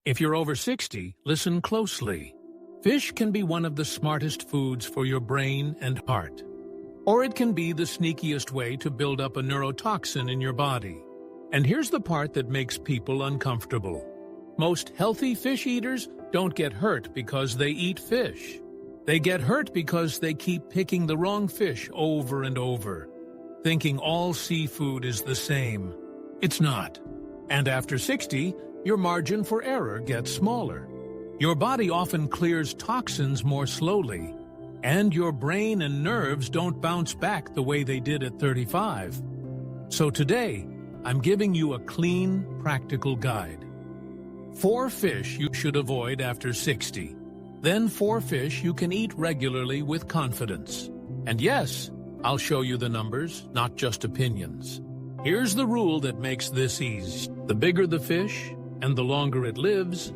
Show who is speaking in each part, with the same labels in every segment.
Speaker 1: If you're over 60, listen closely. Fish can be one of the smartest foods for your brain and heart. Or it can be the sneakiest way to build up a neurotoxin in your body. And here's the part that makes people uncomfortable. Most healthy fish eaters don't get hurt because they eat fish. They get hurt because they keep picking the wrong fish over and over, thinking all seafood is the same. It's not. And after 60, your margin for error gets smaller. Your body often clears toxins more slowly, and your brain and nerves don't bounce back the way they did at 35. So today, I'm giving you a clean, practical guide. 4 fish you should avoid after 60. Then 4 fish you can eat regularly with confidence. And yes, I'll show you the numbers, not just opinions. Here's the rule that makes this easy. The bigger the fish, and the longer it lives,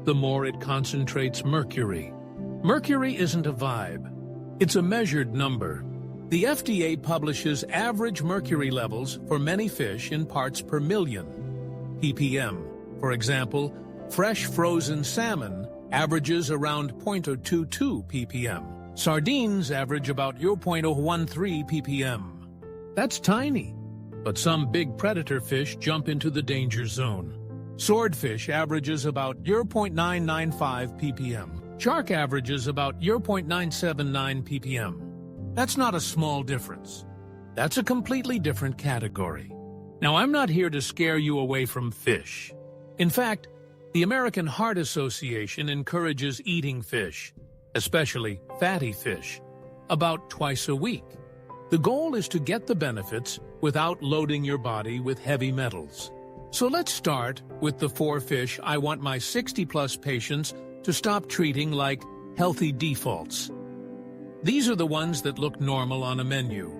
Speaker 1: the more it concentrates mercury. Mercury isn't a vibe. It's a measured number. The FDA publishes average mercury levels for many fish in parts per million, ppm. For example, fresh frozen salmon averages around 0.022 ppm. Sardines average about 0.013 ppm. That's tiny, but some big predator fish jump into the danger zone. Swordfish averages about 0.995 ppm. Shark averages about 0.979 ppm. That's not a small difference. That's a completely different category. Now, I'm not here to scare you away from fish. In fact, the American Heart Association encourages eating fish, especially fatty fish, about twice a week. The goal is to get the benefits without loading your body with heavy metals. So let's start with the 4 fish I want my 60-plus patients to stop treating like healthy defaults. These are the ones that look normal on a menu,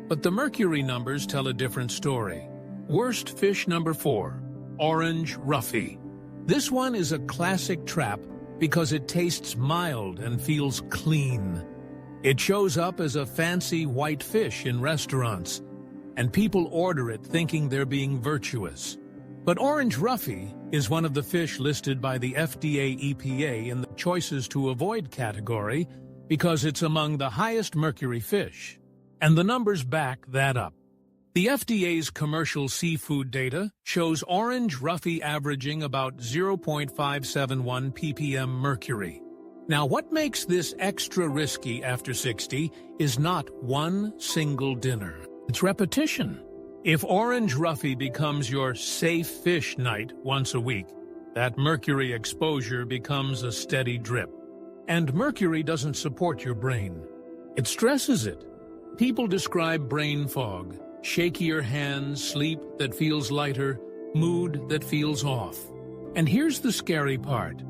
Speaker 1: but the mercury numbers tell a different story. Worst fish number 4, orange roughy. This one is a classic trap because it tastes mild and feels clean. It shows up as a fancy white fish in restaurants, and people order it thinking they're being virtuous. But orange roughy is one of the fish listed by the FDA EPA in the choices to avoid category because it's among the highest mercury fish, and the numbers back that up. The FDA's commercial seafood data shows orange roughy averaging about 0.571 ppm mercury. Now, what makes this extra risky after 60 is not one single dinner. It's repetition. If orange roughy becomes your safe fish night once a week, that mercury exposure becomes a steady drip. And mercury doesn't support your brain. It stresses it. People describe brain fog, shakier hands, sleep that feels lighter, mood that feels off. And here's the scary part.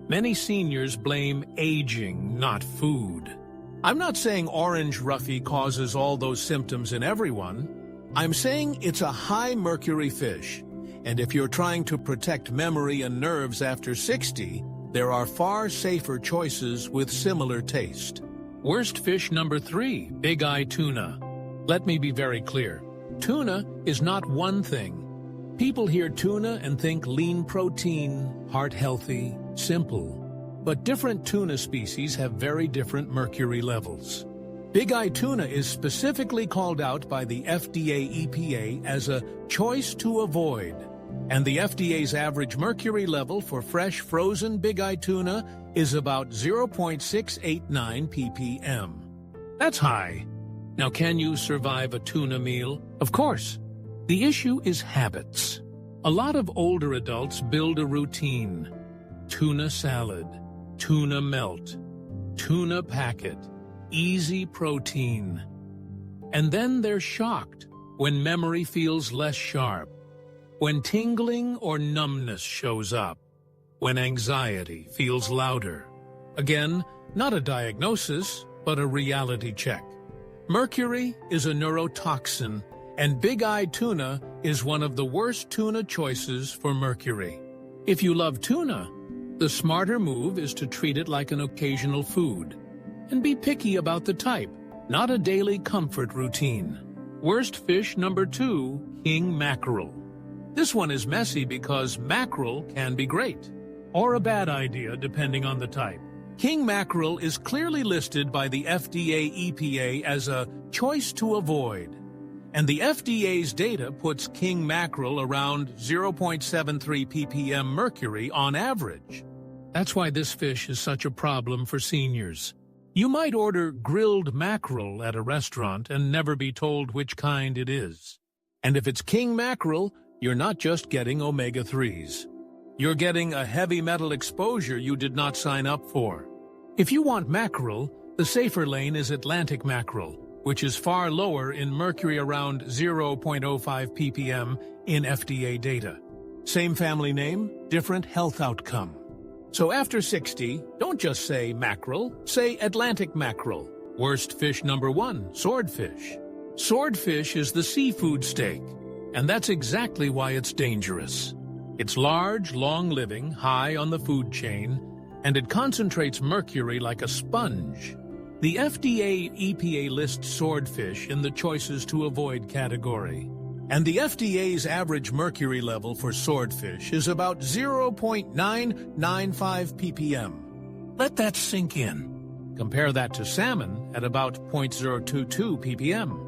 Speaker 1: Many seniors blame aging, not food. I'm not saying orange roughy causes all those symptoms in everyone. I'm saying it's a high mercury fish, and if you're trying to protect memory and nerves after 60, there are far safer choices with similar taste. Worst fish number 3, big eye tuna. Let me be very clear. Tuna is not one thing. People hear tuna and think lean protein, heart healthy, simple. But different tuna species have very different mercury levels. Big eye tuna is specifically called out by the FDA EPA as a choice to avoid. And the FDA's average mercury level for fresh frozen big eye tuna is about 0.689 ppm. That's high. Now, can you survive a tuna meal? Of course. The issue is habits. A lot of older adults build a routine. Tuna salad, tuna melt, tuna packet, easy protein. And then they're shocked when memory feels less sharp, when tingling or numbness shows up, when anxiety feels louder. Again, not a diagnosis, but a reality check. Mercury is a neurotoxin, and big-eyed tuna is one of the worst tuna choices for mercury. If you love tuna, the smarter move is to treat it like an occasional food, and be picky about the type, not a daily comfort routine. Worst fish number 2, king mackerel. This one is messy because mackerel can be great. or a bad idea depending on the type. King mackerel is clearly listed by the FDA EPA as a choice to avoid. And the FDA's data puts king mackerel around 0.73 ppm mercury on average. That's why this fish is such a problem for seniors. You might order grilled mackerel at a restaurant and never be told which kind it is. And if it's king mackerel, you're not just getting omega-3s. You're getting a heavy metal exposure you did not sign up for. If you want mackerel, the safer lane is Atlantic mackerel, which is far lower in mercury around 0.05 ppm in FDA data. Same family name, different health outcome. So after 60, don't just say mackerel, say Atlantic mackerel. Worst fish number 1, swordfish. Swordfish is the seafood steak, and that's exactly why it's dangerous. It's large, long-living, high on the food chain, and it concentrates mercury like a sponge. The FDA EPA lists swordfish in the choices to avoid category. And the FDA's average mercury level for swordfish is about 0.995 ppm. Let that sink in. Compare that to salmon at about 0.022 ppm.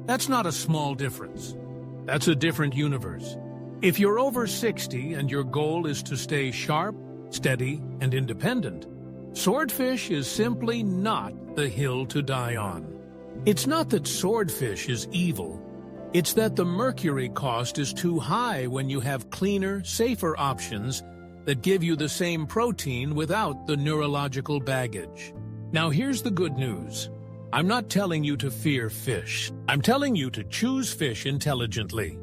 Speaker 1: That's not a small difference. That's a different universe. If you're over 60 and your goal is to stay sharp, steady, and independent, swordfish is simply not the hill to die on. It's not that swordfish is evil. It's that the mercury cost is too high when you have cleaner, safer options that give you the same protein without the neurological baggage. Now here's the good news. I'm not telling you to fear fish. I'm telling you to choose fish intelligently.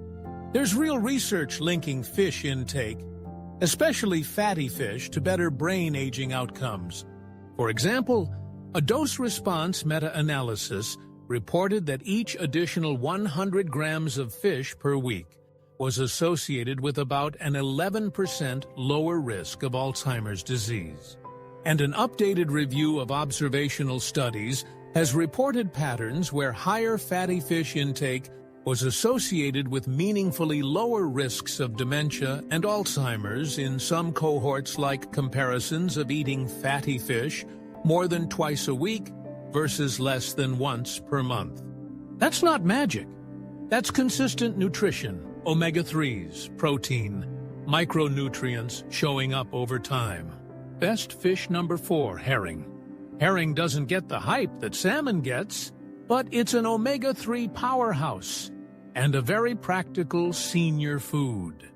Speaker 1: There's real research linking fish intake, especially fatty fish, to better brain aging outcomes. For example, a dose-response meta-analysis reported that each additional 100 grams of fish per week was associated with about an 11% lower risk of Alzheimer's disease. And an updated review of observational studies has reported patterns where higher fatty fish intake was associated with meaningfully lower risks of dementia and Alzheimer's in some cohorts, like comparisons of eating fatty fish more than twice a week versus less than once per month. That's not magic. That's consistent nutrition, omega-3s, protein, micronutrients showing up over time. Best fish number 4, herring. Herring doesn't get the hype that salmon gets, but it's an omega-3 powerhouse and a very practical senior food.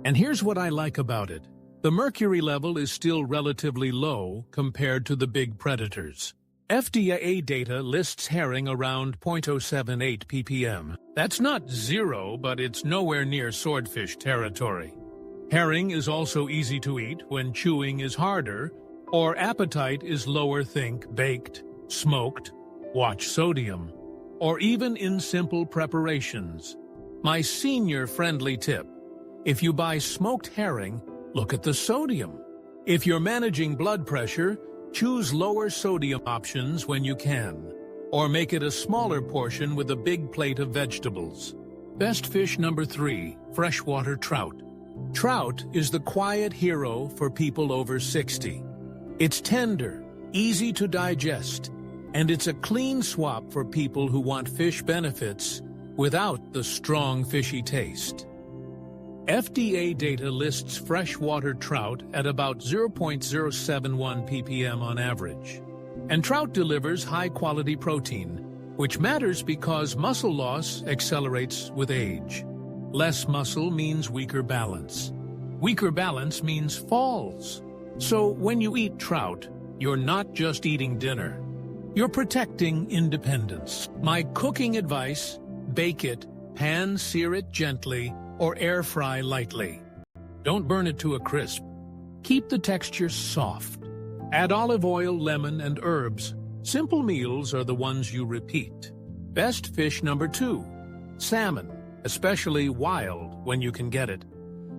Speaker 1: And here's what I like about it. The mercury level is still relatively low compared to the big predators. FDA data lists herring around 0.078 ppm. That's not zero, but it's nowhere near swordfish territory. Herring is also easy to eat when chewing is harder, or appetite is lower. Think baked, smoked, watch sodium, or even in simple preparations. My senior-friendly tip: if you buy smoked herring, look at the sodium. If you're managing blood pressure, choose lower sodium options when you can, or make it a smaller portion with a big plate of vegetables. Best fish number 3, freshwater trout. Trout is the quiet hero for people over 60. It's tender, easy to digest, and it's a clean swap for people who want fish benefits without the strong fishy taste. FDA data lists freshwater trout at about 0.071 ppm on average. And trout delivers high-quality protein, which matters because muscle loss accelerates with age. Less muscle means weaker balance. Weaker balance means falls. So when you eat trout, you're not just eating dinner. You're protecting independence. My cooking advice: bake it, pan-sear it gently, or air fry lightly. Don't burn it to a crisp. Keep the texture soft. Add olive oil, lemon, and herbs. Simple meals are the ones you repeat. Best fish number 2, salmon, especially wild when you can get it.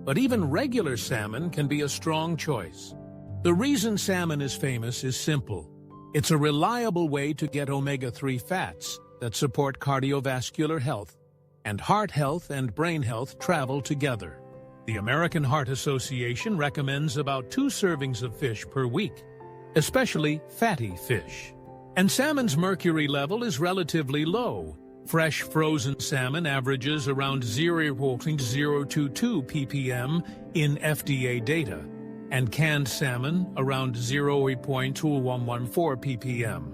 Speaker 1: But even regular salmon can be a strong choice. The reason salmon is famous is simple. It's a reliable way to get omega-3 fats that support cardiovascular health, and heart health and brain health travel together. The American Heart Association recommends about 2 servings of fish per week, especially fatty fish. And salmon's mercury level is relatively low. Fresh frozen salmon averages around 0.022 ppm in FDA data, and canned salmon around 0.2114 ppm.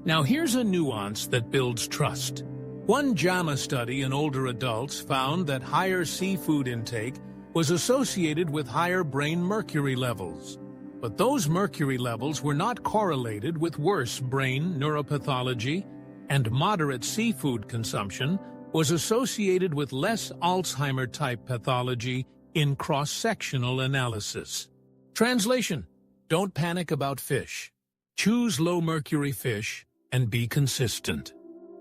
Speaker 1: Now here's a nuance that builds trust. One JAMA study in older adults found that higher seafood intake was associated with higher brain mercury levels. But those mercury levels were not correlated with worse brain neuropathology, and moderate seafood consumption was associated with less Alzheimer-type pathology in cross-sectional analysis. Translation: don't panic about fish. Choose low-mercury fish and be consistent.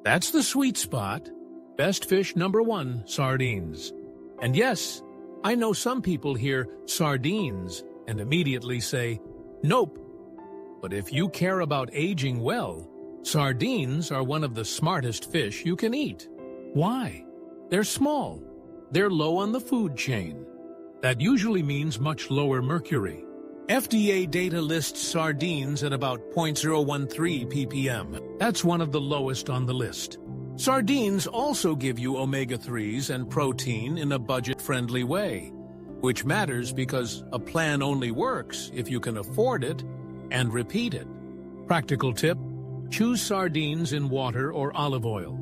Speaker 1: That's the sweet spot. Best fish number 1, sardines. And yes, I know some people hear sardines and immediately say, nope. But if you care about aging well, sardines are one of the smartest fish you can eat. Why? They're small. They're low on the food chain. That usually means much lower mercury. FDA data lists sardines at about 0.013 ppm. That's one of the lowest on the list. Sardines also give you omega-3s and protein in a budget-friendly way, which matters because a plan only works if you can afford it and repeat it. Practical tip: choose sardines in water or olive oil.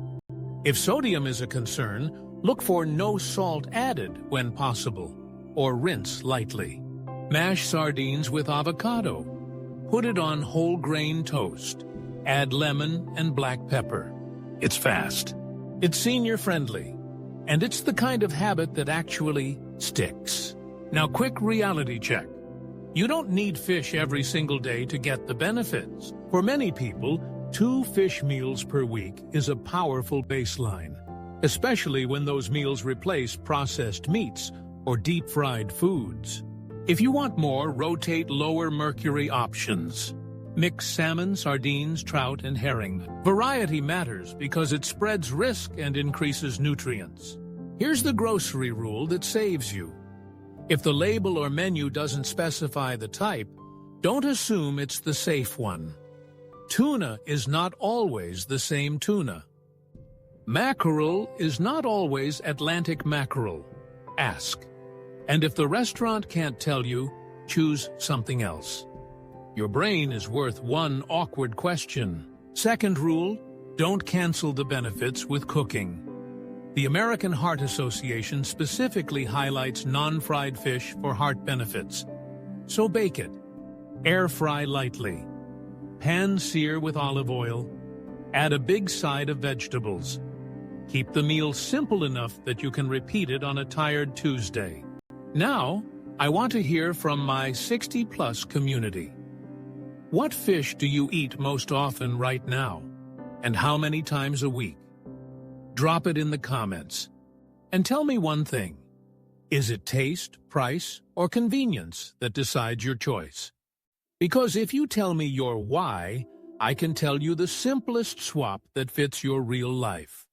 Speaker 1: If sodium is a concern, look for no salt added when possible, or rinse lightly. Mash sardines with avocado. Put it on whole grain toast. Add lemon and black pepper. It's fast. It's senior-friendly. And it's the kind of habit that actually sticks. Now, quick reality check. You don't need fish every single day to get the benefits. For many people, 2 fish meals per week is a powerful baseline, especially when those meals replace processed meats or deep-fried foods. If you want more, rotate lower mercury options. Mix salmon, sardines, trout, and herring. Variety matters because it spreads risk and increases nutrients. Here's the grocery rule that saves you. If the label or menu doesn't specify the type, don't assume it's the safe one. Tuna is not always the same tuna. Mackerel is not always Atlantic mackerel. Ask. And if the restaurant can't tell you, choose something else. Your brain is worth one awkward question. Second rule: don't cancel the benefits with cooking. The American Heart Association specifically highlights non-fried fish for heart benefits. So bake it. Air fry lightly. Pan sear with olive oil. Add a big side of vegetables. Keep the meal simple enough that you can repeat it on a tired Tuesday. Now, I want to hear from my 60-plus community. What fish do you eat most often right now? And how many times a week? Drop it in the comments. And tell me one thing. Is it taste, price, or convenience that decides your choice? Because if you tell me your why, I can tell you the simplest swap that fits your real life.